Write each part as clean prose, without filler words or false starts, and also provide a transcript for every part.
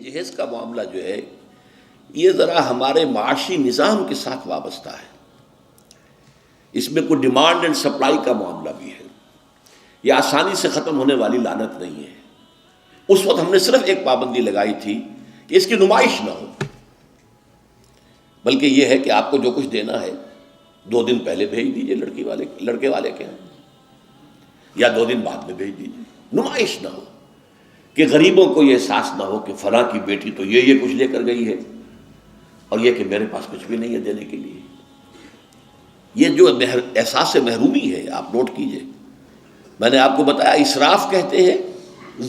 جہیز کا معاملہ جو ہے یہ ذرا ہمارے معاشی نظام کے ساتھ وابستہ ہے. اس میں کوئی ڈیمانڈ اینڈ سپلائی کا معاملہ بھی ہے. یہ آسانی سے ختم ہونے والی لعنت نہیں ہے. اس وقت ہم نے صرف ایک پابندی لگائی تھی کہ اس کی نمائش نہ ہو، بلکہ یہ ہے کہ آپ کو جو کچھ دینا ہے 2 دن پہلے بھیج دیجئے لڑکے والے کے ہاں، یا 2 دن بعد میں بھیج دیجئے. نمائش نہ ہو کہ غریبوں کو یہ احساس نہ ہو کہ فلاں کی بیٹی تو یہ کچھ لے کر گئی ہے اور یہ کہ میرے پاس کچھ بھی نہیں ہے دینے کے لیے. یہ جو احساس محرومی ہے آپ نوٹ کیجئے. میں نے آپ کو بتایا اسراف کہتے ہیں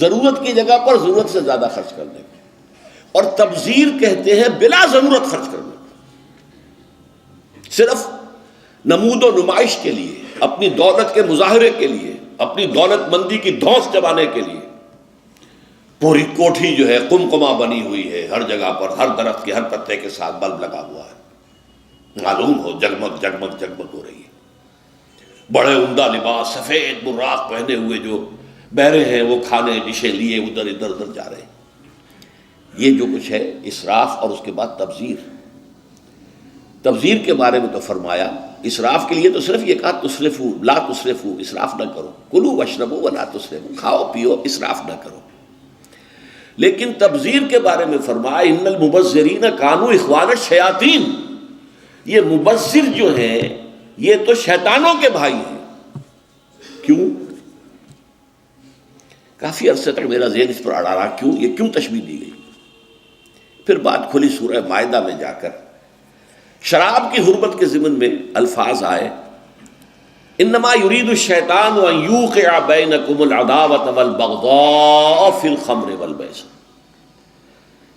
ضرورت کی جگہ پر ضرورت سے زیادہ خرچ کرنے کو، اور تبذیر کہتے ہیں بلا ضرورت خرچ کرنے کو، صرف نمود و نمائش کے لیے، اپنی دولت کے مظاہرے کے لیے، اپنی دولت مندی کی دھوس جمانے کے لیے. پوری کوٹھی جو ہے قمقمہ بنی ہوئی ہے، ہر جگہ پر ہر درخت کے ہر پتے کے ساتھ بلب لگا ہوا ہے، معلوم ہو جگمگ جگمگ جگمگ ہو رہی ہے. بڑے عمدہ لباس سفید براق پہنے ہوئے جو بہرے ہیں وہ کھانے ڈشیں لیے ادھر ادھر جا رہے ہیں. یہ جو کچھ ہے اسراف. اور اس کے بعد تبذیر کے بارے میں تو فرمایا اسراف کے لیے تو صرف یہ کہا تسرفو لا تسرفو، اسراف نہ کرو. کلوا واشربوا ولا تسرفوا، کھاؤ پیو اسراف نہ کرو. لیکن تبذیر کے بارے میں فرمایا ان المبذرین کانوا اخوان الشیاطین. یہ مبذر جو ہیں یہ تو شیطانوں کے بھائی ہیں. کیوں؟ کافی عرصے تک میرا ذہن اس پر اڑا رہا کیوں تشبیہ دی گئی. پھر بات کھلی سورہ مائدہ میں جا کر شراب کی حرمت کے ضمن میں الفاظ آئے انما یرید الشیطان ان یوقع بینکم العداوۃ والبغضاء فی الخمر والمیسر.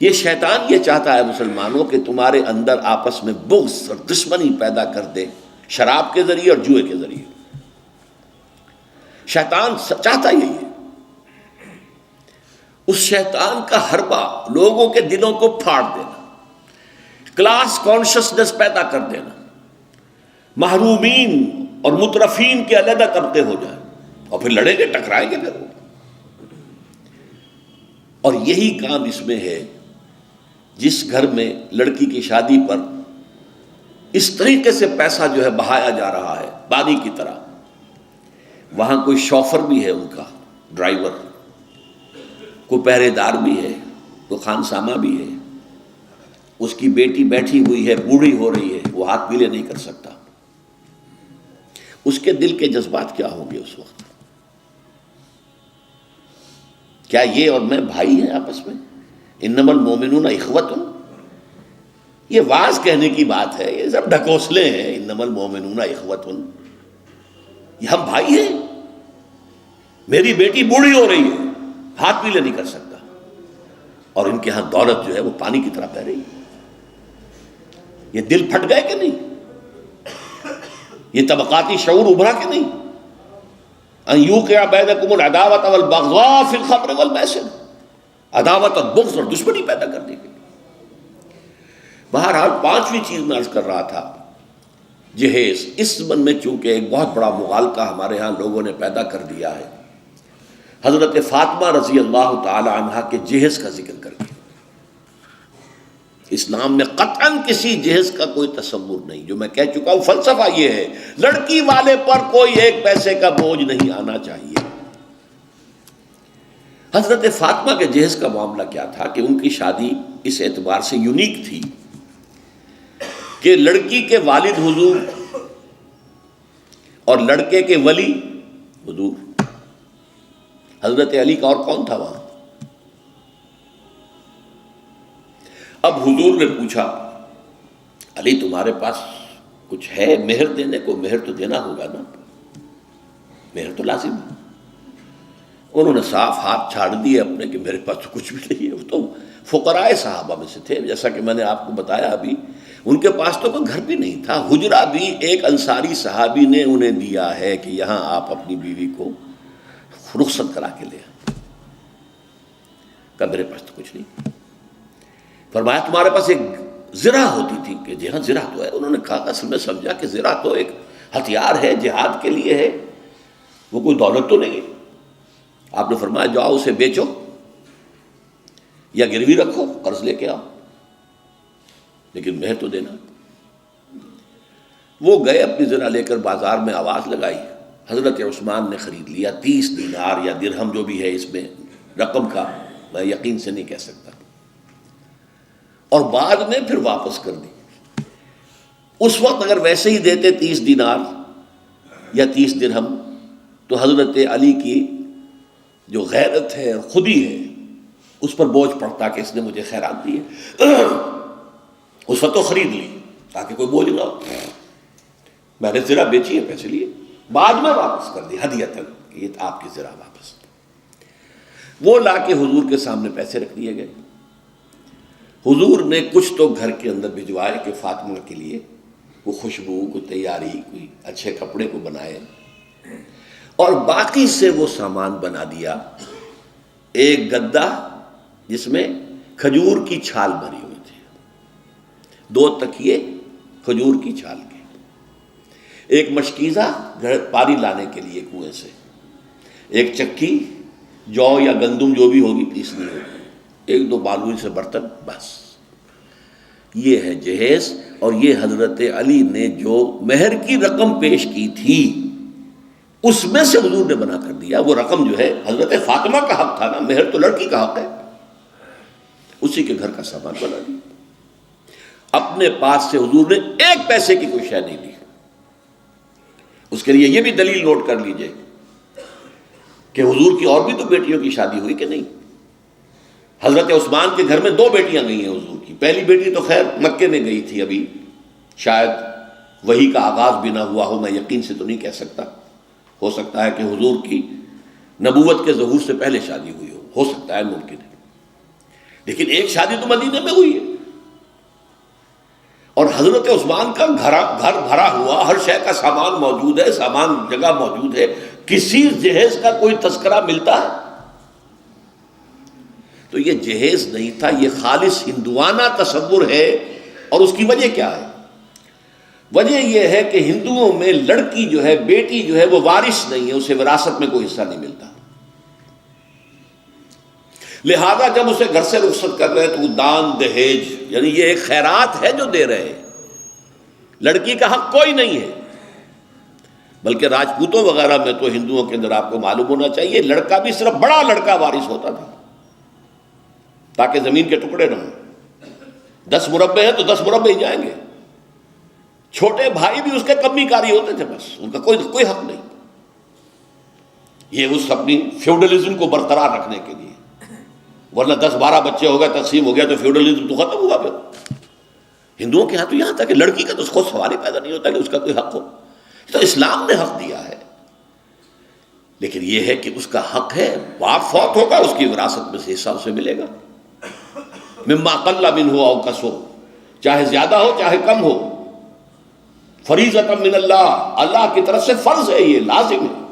یہ شیطان یہ چاہتا ہے مسلمانوں کہ تمہارے اندر آپس میں بغض اور دشمنی پیدا کر دے شراب کے ذریعے اور جوئے کے ذریعے. شیطان چاہتا یہی ہے. اس شیطان کا حربہ لوگوں کے دلوں کو پھاڑ دینا، کلاس کانشسنس پیدا کر دینا، محرومین اور مترفین کے علیحدہ طبقے ہو جائیں اور پھر لڑیں گے ٹکرائیں گے پھر وہ. اور یہی کام اس میں ہے. جس گھر میں لڑکی کی شادی پر اس طریقے سے پیسہ جو ہے بہایا جا رہا ہے پانی کی طرح، وہاں کوئی شوفر بھی ہے، ان کا ڈرائیور، کوئی پہرے دار بھی ہے، کوئی خانسامہ بھی ہے. اس کی بیٹی بیٹھی ہوئی ہے، بوڑھی ہو رہی ہے، وہ ہاتھ پیلے نہیں کر سکتا. اس کے دل کے جذبات کیا ہوں گے اس وقت؟ کیا یہ اور میں بھائی ہیں آپس میں؟ انما المؤمنون اخوۃ. یہ واز کہنے کی بات ہے، یہ سب ڈھکوسلے ہیں. انما المؤمنون اخوۃ، یہ ہم بھائی ہیں. میری بیٹی بوڑھی ہو رہی ہے، ہاتھ پیلے نہیں کر سکتا، اور ان کے ہاں دولت جو ہے وہ پانی کی طرح بہ رہی ہے. یہ دل پھٹ گئے کہ نہیں؟ یہ طبقاتی شعور ابھرا کہ نہیں؟ ان یوقع بینکم العداوۃ والبغضاء فی الخمر والمیسر. عداوت اور بغض اور دشمنی پیدا کرنے کے لیے. بہرحال 5ویں چیز میں عرض کر رہا تھا جہیز. اس زمن میں چونکہ ایک بہت بڑا مغالطہ ہمارے ہاں لوگوں نے پیدا کر دیا ہے، حضرت فاطمہ رضی اللہ تعالی عنہا کے جہیز کا ذکر کر کے. اسلام میں قطعاً کسی جہیز کا کوئی تصور نہیں. جو میں کہہ چکا ہوں فلسفہ یہ ہے لڑکی والے پر کوئی 1 پیسے کا بوجھ نہیں آنا چاہیے. حضرت فاطمہ کے جہیز کا معاملہ کیا تھا کہ ان کی شادی اس اعتبار سے یونیک تھی کہ لڑکی کے والد حضور اور لڑکے کے ولی حضور. حضرت علی کا اور کون تھا وہاں؟ اب حضور نے پوچھا علی تمہارے پاس کچھ ہے مہر دینے کو؟ مہر تو دینا ہوگا نا، مہر تو لازم ہے. انہوں نے صاف ہاتھ چھاڑ دیے اپنے کہ میرے پاس تو کچھ بھی نہیں ہے. وہ تو فقراء صحابہ میں سے تھے، جیسا کہ میں نے آپ کو بتایا ابھی. ان کے پاس تو کوئی گھر بھی نہیں تھا. حجرہ بھی ایک انصاری صحابی نے انہیں دیا ہے کہ یہاں آپ اپنی بیوی کو رخصت کرا کے لے آئیں. کہا میرے پاس تو کچھ نہیں. فرمایا تمہارے پاس ایک زرہ ہوتی تھی؟ کہ جی ہاں زرہ تو ہے. انہوں نے کہا اصل میں سمجھا کہ زرہ تو ایک ہتھیار ہے، جہاد کے لیے ہے، وہ کوئی دولت تو نہیں ہے. آپ نے فرمایا جاؤ اسے بیچو. یا گروی رکھو قرض لے کے آؤ، لیکن مہر تو دینا۔ وہ گئے اپنی زرہ لے کر بازار میں آواز لگائی، حضرت عثمان نے خرید لیا 30 دینار یا درہم جو بھی ہے، اس میں رقم کا میں یقین سے نہیں کہہ سکتا، اور بعد میں پھر واپس کر دی۔ اس وقت اگر ویسے ہی دیتے 30 دینار یا 30 درہم تو حضرت علی کی جو غیرت ہے اور خودی ہے اس پر بوجھ پڑتا کہ اس نے مجھے خیرات دی ہے۔ اس وقت تو خرید لی تاکہ کوئی بوجھ نہ ہو، میں نے زرہ بیچی ہے، پیسے لیے، بعد میں واپس کر دی ہدیۃً کہ یہ آپ کی زرہ واپس۔ وہ لا کے حضور کے سامنے پیسے رکھ دیے گئے۔ حضور نے کچھ تو گھر کے اندر بھجوائے کہ فاطمہ کے لیے کوئی خوشبو، کوئی تیاری، کوئی اچھے کپڑے کو بنائے، اور باقی سے وہ سامان بنا دیا۔ ایک گدا جس میں کھجور کی چھال بھری ہوئی تھی، 2 تکیے کھجور کی چھال کے، ایک مشکیزہ پانی لانے کے لیے کنویں سے، ایک چکی جو یا گندم جو بھی ہوگی پیسنی ہوگی، 1-2 معمولی سے برتن، بس یہ ہے جہیز۔ اور یہ حضرت علی نے جو مہر کی رقم پیش کی تھی اس میں سے حضور نے بنا کر دیا۔ وہ رقم جو ہے حضرت فاطمہ کا حق تھا نا، مہر تو لڑکی کا حق ہے، اسی کے گھر کا سامان بنا دیا۔ اپنے پاس سے حضور نے 1 پیسے کی کوئی شے نہیں لی۔ اس کے لیے یہ بھی دلیل نوٹ کر لیجئے کہ حضور کی اور بھی تو بیٹیوں کی شادی ہوئی کہ نہیں۔ حضرت عثمان کے گھر میں 2 بیٹیاں گئی ہیں حضور کی۔ پہلی بیٹی تو خیر مکے میں گئی تھی، ابھی شاید وحی کا آغاز بھی نہ ہوا ہو، میں یقین سے تو نہیں کہہ سکتا، ہو سکتا ہے کہ حضور کی نبوت کے ظہور سے پہلے شادی ہوئی ہو سکتا ہے، ممکن ہے، لیکن ایک شادی تو مدینے میں ہوئی ہے، اور حضرت عثمان کا گھر بھرا ہوا، ہر شے کا سامان موجود ہے، سامان جگہ موجود ہے، کسی جہیز کا کوئی تذکرہ ملتا ہے؟ تو یہ جہیز نہیں تھا، یہ خالص ہندوانہ تصور ہے۔ اور اس کی وجہ کیا ہے؟ وجہ یہ ہے کہ ہندوؤں میں لڑکی جو ہے، بیٹی جو ہے، وہ وارث نہیں ہے، اسے وراثت میں کوئی حصہ نہیں ملتا، لہذا جب اسے گھر سے رخصت کر رہے تو وہ دان دہیج، یعنی یہ ایک خیرات ہے جو دے رہے ہیں، لڑکی کا حق کوئی نہیں ہے۔ بلکہ راجپوتوں وغیرہ میں تو ہندوؤں کے اندر آپ کو معلوم ہونا چاہیے، لڑکا بھی صرف بڑا لڑکا وارث ہوتا تھا تاکہ زمین کے ٹکڑے نہ ہوں۔ 10 مربع ہیں تو 10 مربع ہی جائیں گے، چھوٹے بھائی بھی اس کے کمی کاری ہوتے تھے، بس ان کا کوئی حق نہیں۔ یہ اس اپنی فیوڈلزم کو برقرار رکھنے کے لیے، ورنہ 10-12 بچے ہو گئے، تقسیم ہو گیا تو فیوڈلزم تو ختم ہوا۔ پھر ہندوؤں کے ہاں تو یہاں تھا کہ لڑکی کا تو اس کو سوال ہی پیدا نہیں ہوتا کہ اس کا کوئی حق ہو، تو اسلام نے حق دیا ہے، لیکن یہ ہے کہ اس کا حق ہے، باپ فوت ہوگا اس کی وراثت میں سے حصہ اسے ملے گا، مما قل منہ او کثر، چاہے زیادہ ہو چاہے کم ہو، فریضۃ من اللہ، اللہ کی طرف سے فرض ہے، یہ لازم ہے۔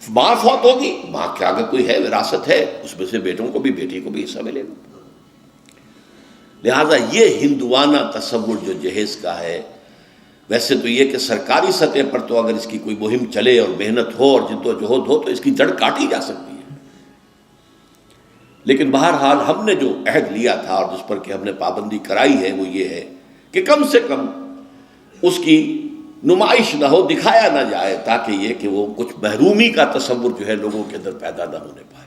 ماں فوت ہوگی، ماں کے آگے کوئی ہے، وراثت ہے، اس میں سے بیٹوں کو بھی، بیٹی کو بھی حصہ ملے گا۔ لہذا یہ ہندوانہ تصور جو جہیز کا ہے، ویسے تو یہ کہ سرکاری سطح پر تو اگر اس کی کوئی مہم چلے اور محنت ہو اور جدوجہد ہو تو اس کی جڑ کاٹی جا سکتی ہے، لیکن بہرحال ہم نے جو عہد لیا تھا اور جس پر کہ ہم نے پابندی کرائی ہے وہ یہ ہے کہ کم سے کم اس کی نمائش نہ ہو، دکھایا نہ جائے، تاکہ یہ کہ وہ کچھ محرومی کا تصور جو ہے لوگوں کے اندر پیدا نہ ہونے پائے۔